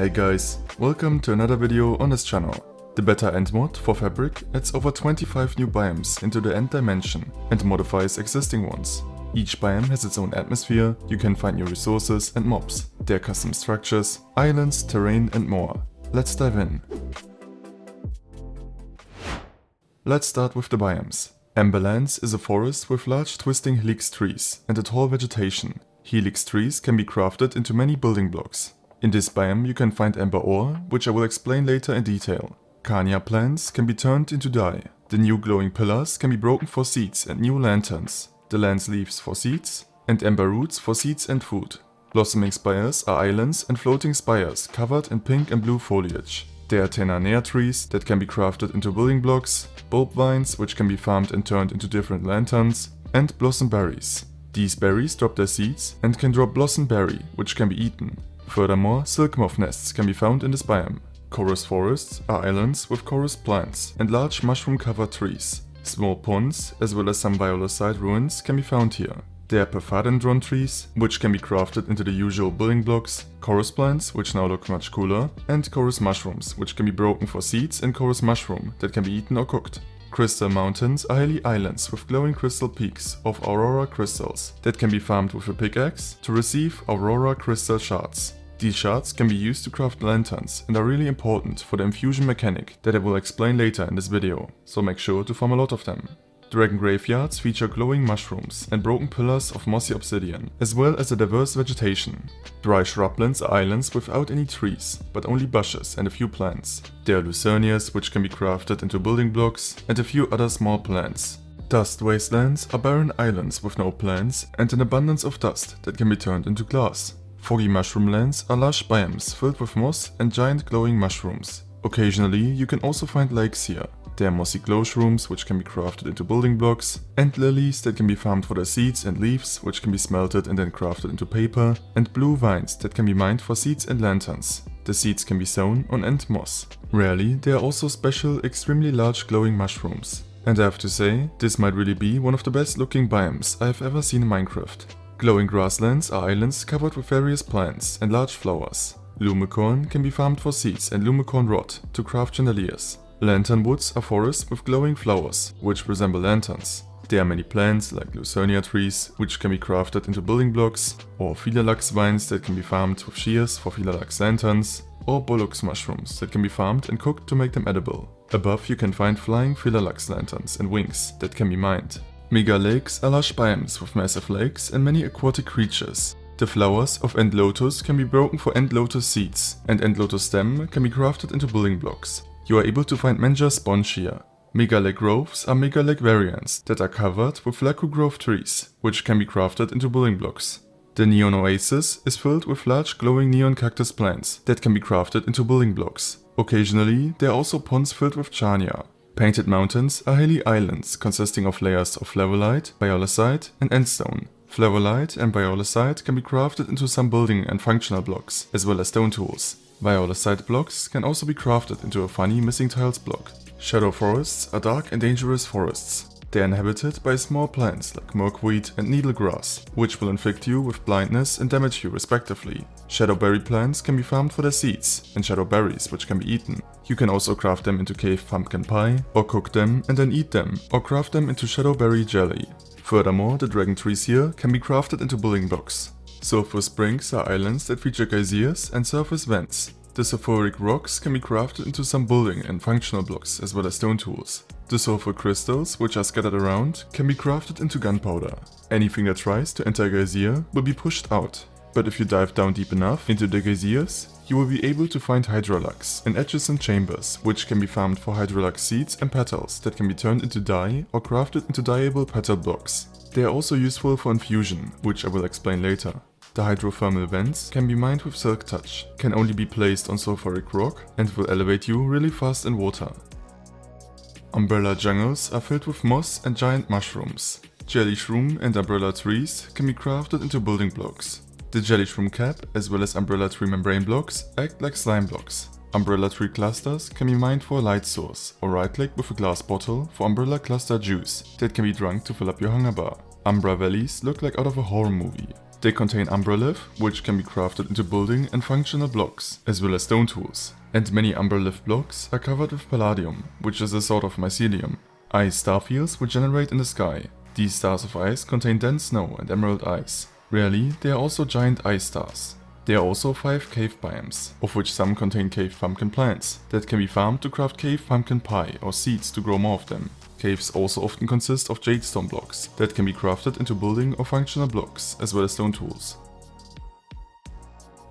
Hey guys, welcome to another video on this channel. The BetterEnd mod for Fabric adds over 25 new biomes into the end dimension and modifies existing ones. Each biome has its own atmosphere, you can find new resources and mobs, their custom structures, islands, terrain and more. Let's dive in. Let's start with the biomes. Amberlands is a forest with large twisting helix trees and a tall vegetation. Helix trees can be crafted into many building blocks. In this biome you can find amber ore, which I will explain later in detail. Carnia plants can be turned into dye. The new glowing pillars can be broken for seeds and new lanterns. The land's leaves for seeds, and amber roots for seeds and food. Blossoming spires are islands and floating spires covered in pink and blue foliage. There are tenanea trees that can be crafted into building blocks, bulb vines which can be farmed and turned into different lanterns, and blossom berries. These berries drop their seeds and can drop blossom berry, which can be eaten. Furthermore, silk moth nests can be found in this biome. Chorus forests are islands with chorus plants and large mushroom-covered trees. Small ponds, as well as some biolocite ruins, can be found here. There are perfadendron trees, which can be crafted into the usual building blocks, chorus plants, which now look much cooler, and chorus mushrooms, which can be broken for seeds and chorus mushroom that can be eaten or cooked. Crystal mountains are hilly islands with glowing crystal peaks of aurora crystals that can be farmed with a pickaxe to receive aurora crystal shards. These shards can be used to craft lanterns and are really important for the infusion mechanic that I will explain later in this video, so make sure to farm a lot of them. Dragon graveyards feature glowing mushrooms and broken pillars of mossy obsidian, as well as a diverse vegetation. Dry shrublands are islands without any trees, but only bushes and a few plants. There are lucernias which can be crafted into building blocks and a few other small plants. Dust wastelands are barren islands with no plants and an abundance of dust that can be turned into glass. Foggy mushroom lands are lush biomes filled with moss and giant glowing mushrooms. Occasionally you can also find lakes here. There are mossy glow shrooms which can be crafted into building blocks, and lilies that can be farmed for their seeds and leaves which can be smelted and then crafted into paper, and blue vines that can be mined for seeds and lanterns. The seeds can be sown on end moss. Rarely there are also special, extremely large glowing mushrooms. And I have to say, this might really be one of the best looking biomes I have ever seen in Minecraft. Glowing grasslands are islands covered with various plants and large flowers. Lumicorn can be farmed for seeds and lumicorn rod to craft chandeliers. Lantern woods are forests with glowing flowers, which resemble lanterns. There are many plants like lucernia trees, which can be crafted into building blocks, or phylax vines that can be farmed with shears for phylax lanterns, or bollocks mushrooms that can be farmed and cooked to make them edible. Above you can find flying phylax lanterns and wings that can be mined. Mega lakes are lush biomes with massive lakes and many aquatic creatures. The flowers of end lotus can be broken for end lotus seeds, and end lotus stem can be crafted into building blocks. You are able to find Menja sponge here. Mega lake groves are mega lake variants that are covered with laku grove trees, which can be crafted into building blocks. The neon oasis is filled with large glowing neon cactus plants that can be crafted into building blocks. Occasionally there are also ponds filled with charnia. Painted mountains are hilly islands consisting of layers of flavolite, biolocite and endstone. Flavolite and biolocite can be crafted into some building and functional blocks, as well as stone tools. Biolocite blocks can also be crafted into a funny missing tiles block. Shadow forests are dark and dangerous forests. They are inhabited by small plants like milkweed and needlegrass, which will inflict you with blindness and damage you respectively. Shadowberry plants can be farmed for their seeds, and shadowberries which can be eaten. You can also craft them into cave pumpkin pie, or cook them and then eat them, or craft them into shadowberry jelly. Furthermore, the dragon trees here can be crafted into building blocks. Sulfur springs are islands that feature geysers and surface vents. The sulfuric rocks can be crafted into some building and functional blocks as well as stone tools. The sulfur crystals, which are scattered around, can be crafted into gunpowder. Anything that tries to enter a geyser will be pushed out. But if you dive down deep enough into the geysers, you will be able to find hydrolux in adjacent chambers, which can be farmed for hydrolux seeds and petals that can be turned into dye or crafted into dyeable petal blocks. They are also useful for infusion, which I will explain later. The hydrothermal vents can be mined with silk touch, can only be placed on sulfuric rock and will elevate you really fast in water. Umbrella jungles are filled with moss and giant mushrooms. Jelly shroom and umbrella trees can be crafted into building blocks. The jelly shroom cap as well as umbrella tree membrane blocks act like slime blocks. Umbrella tree clusters can be mined for a light source, or right click with a glass bottle for umbrella cluster juice that can be drunk to fill up your hunger bar. Umbra valleys look like out of a horror movie. They contain umbrolith, which can be crafted into building and functional blocks, as well as stone tools. And many umbrolith blocks are covered with palladium, which is a sort of mycelium. Ice starfields will generate in the sky. These stars of ice contain dense snow and emerald ice. Rarely, they are also giant ice stars. There are also 5 cave biomes, of which some contain cave pumpkin plants that can be farmed to craft cave pumpkin pie or seeds to grow more of them. Caves also often consist of jadestone blocks that can be crafted into building or functional blocks, as well as stone tools.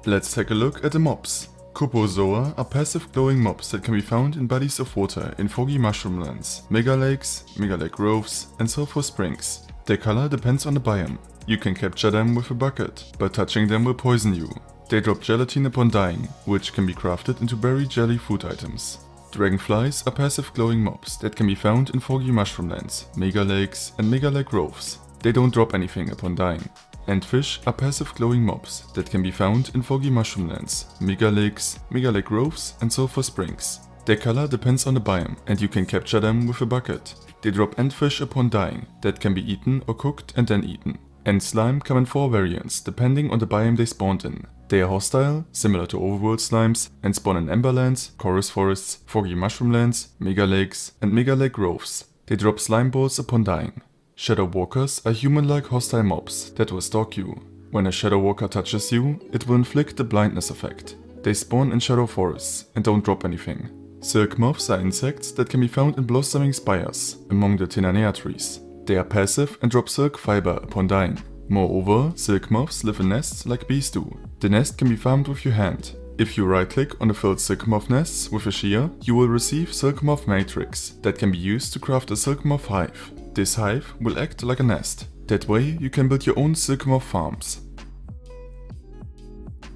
Let's take a look at the mobs. Copozoa are passive glowing mobs that can be found in bodies of water in foggy mushroom lands, mega lakes, mega lake groves, and sulfur springs. Their color depends on the biome. You can capture them with a bucket, but touching them will poison you. They drop gelatin upon dying, which can be crafted into berry jelly food items. Dragonflies are passive glowing mobs that can be found in foggy mushroom lands, mega lakes, and mega lake groves. They don't drop anything upon dying. Antfish are passive glowing mobs that can be found in foggy mushroom lands, mega lakes, mega lake groves, and sulfur springs. Their color depends on the biome, and you can capture them with a bucket. They drop antfish upon dying that can be eaten or cooked and then eaten. Ant slime come in 4 variants depending on the biome they spawned in. They are hostile, similar to overworld slimes, and spawn in emberlands, chorus forests, foggy mushroom lands, mega lakes, and mega lake groves. They drop slime balls upon dying. Shadow walkers are human-like hostile mobs that will stalk you. When a shadow walker touches you, it will inflict the blindness effect. They spawn in shadow forests and don't drop anything. Silk moths are insects that can be found in blossoming spires among the Tinanea trees. They are passive and drop silk fiber upon dying. Moreover, silk moths live in nests like bees do. The nest can be farmed with your hand. If you right-click on the filled silk moth nests with a shear, you will receive silk moth matrix that can be used to craft a silk moth hive. This hive will act like a nest. That way, you can build your own silk moth farms.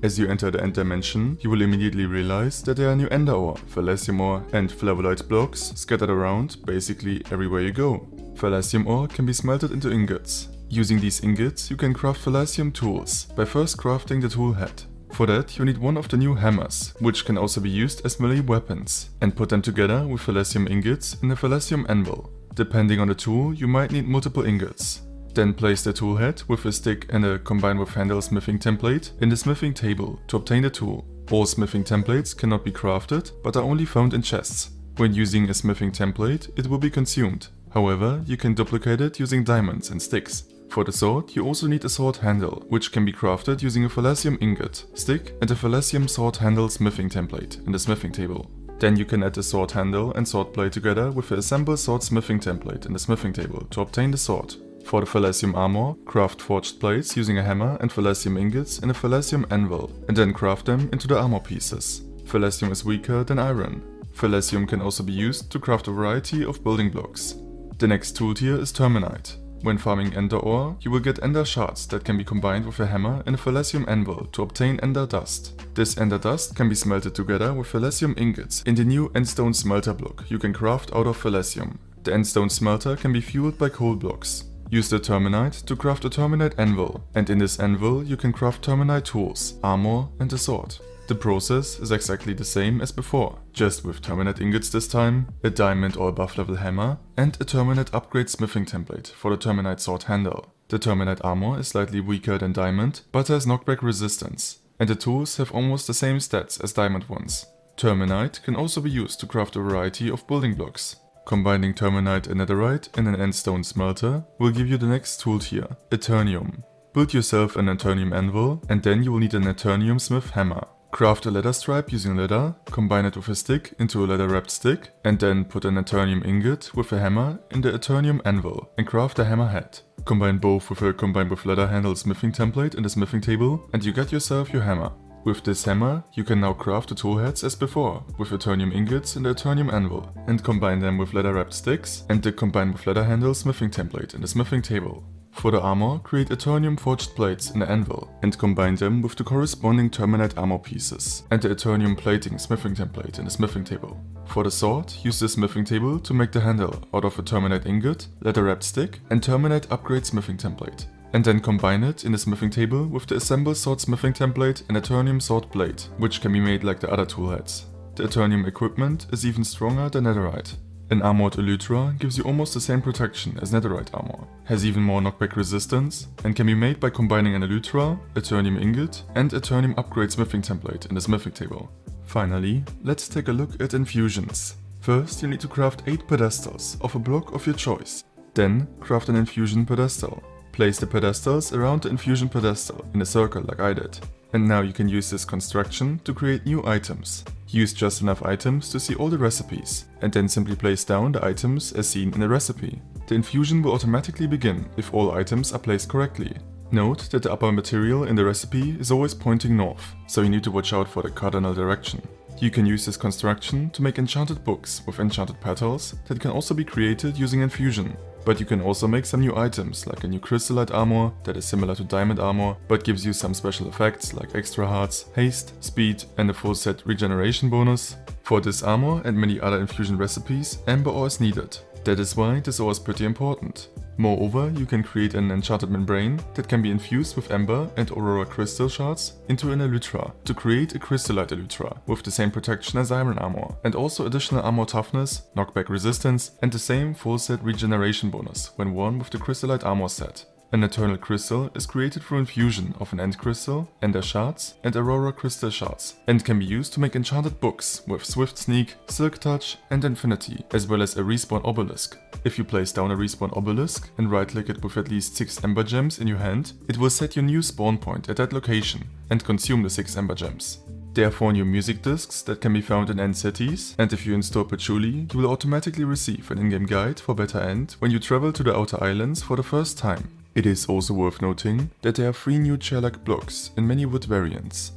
As you enter the end dimension, you will immediately realize that there are new ender ore, thalassium ore, and flavolite blocks scattered around basically everywhere you go. Thalassium ore can be smelted into ingots. Using these ingots, you can craft thalassium tools by first crafting the tool head. For that, you need one of the new hammers, which can also be used as melee weapons, and put them together with thalassium ingots in a thalassium anvil. Depending on the tool, you might need multiple ingots. Then place the tool head with a stick and a combine with handle smithing template in the smithing table to obtain the tool. All smithing templates cannot be crafted, but are only found in chests. When using a smithing template, it will be consumed. However, you can duplicate it using diamonds and sticks. For the sword, you also need a sword handle, which can be crafted using a thalassium ingot, stick, and a thalassium sword handle smithing template in the smithing table. Then you can add the sword handle and sword blade together with the assemble sword smithing template in the smithing table to obtain the sword. For the thalassium armor, craft forged plates using a hammer and thalassium ingots in a thalassium anvil, and then craft them into the armor pieces. Thalassium is weaker than iron. Thalassium can also be used to craft a variety of building blocks. The next tool tier is terminite. When farming ender ore, you will get ender shards that can be combined with a hammer and a thalassium anvil to obtain ender dust. This ender dust can be smelted together with thalassium ingots in the new endstone smelter block you can craft out of thalassium. The endstone smelter can be fueled by coal blocks. Use the terminite to craft a terminite anvil, and in this anvil you can craft terminite tools, armor, and a sword. The process is exactly the same as before, just with terminite ingots this time, a diamond or above level hammer, and a terminite upgrade smithing template for the terminite sword handle. The terminite armor is slightly weaker than diamond, but has knockback resistance, and the tools have almost the same stats as diamond ones. Terminite can also be used to craft a variety of building blocks. Combining terminite and netherite in an endstone smelter will give you the next tool tier, Eternium. Build yourself an Eternium anvil, and then you will need an Eternium smith hammer. Craft a leather stripe using leather, combine it with a stick into a leather wrapped stick, and then put an Eternium ingot with a hammer in the Eternium anvil and craft a hammer head. Combine both with a combine with leather handle smithing template in the smithing table, and you get yourself your hammer. With this hammer, you can now craft the tool heads as before, with Eternium ingots in the Eternium anvil, and combine them with leather wrapped sticks and the combine with leather handle smithing template in the smithing table. For the armor, create Eternium forged plates in the anvil, and combine them with the corresponding terminite armor pieces, and the Eternium plating smithing template in the smithing table. For the sword, use the smithing table to make the handle out of a terminite ingot, leather wrapped stick, and terminite upgrade smithing template. And then combine it in the smithing table with the assemble sword smithing template and Eternium sword blade, which can be made like the other tool heads. The Eternium equipment is even stronger than netherite. An armored elytra gives you almost the same protection as netherite armor, has even more knockback resistance, and can be made by combining an elytra, eternium ingot, and eternium upgrade smithing template in the smithing table. Finally, let's take a look at infusions. First, you need to craft 8 pedestals of a block of your choice. Then, craft an infusion pedestal. Place the pedestals around the infusion pedestal in a circle like I did. And now you can use this construction to create new items. Use just enough items to see all the recipes, and then simply place down the items as seen in the recipe. The infusion will automatically begin if all items are placed correctly. Note that the upper material in the recipe is always pointing north, so you need to watch out for the cardinal direction. You can use this construction to make enchanted books with enchanted petals that can also be created using infusion. But you can also make some new items like a new crystallite armor that is similar to diamond armor but gives you some special effects like extra hearts, haste, speed and a full set regeneration bonus. For this armor and many other infusion recipes, ember ore is needed. That is why this ore is pretty important. Moreover, you can create an enchanted membrane that can be infused with ember and aurora crystal shards into an elytra to create a crystallite elytra with the same protection as iron armor and also additional armor toughness, knockback resistance and the same full set regeneration bonus when worn with the crystallite armor set. An eternal crystal is created through infusion of an end crystal, ender shards and aurora crystal shards and can be used to make enchanted books with swift sneak, silk touch and infinity, as well as a respawn obelisk. If you place down a respawn obelisk and right click it with at least 6 ember gems in your hand, it will set your new spawn point at that location and consume the 6 ember gems. There are 4 new music discs that can be found in end cities, and if you install Patchouli, you will automatically receive an in-game guide for BetterEnd when you travel to the outer islands for the first time. It is also worth noting that there are 3 new chair-like blocks in many wood variants.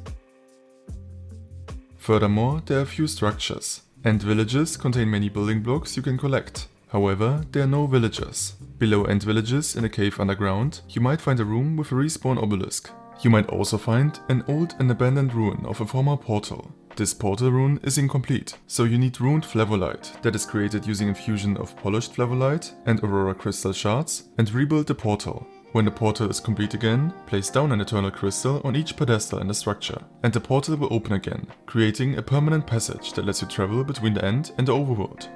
Furthermore, there are a few structures. End villages contain many building blocks you can collect. However, there are no villagers. Below end villages in a cave underground, you might find a room with a respawn obelisk. You might also find an old and abandoned ruin of a former portal. This portal rune is incomplete, so you need ruined flavolite that is created using infusion of polished flavolite and aurora crystal shards and rebuild the portal. When the portal is complete again, place down an eternal crystal on each pedestal in the structure and the portal will open again, creating a permanent passage that lets you travel between the end and the overworld.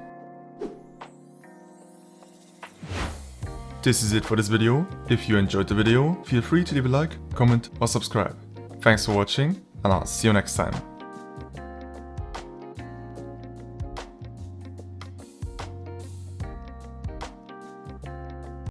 This is it for this video. If you enjoyed the video, feel free to leave a like, comment or subscribe. Thanks for watching and I'll see you next time.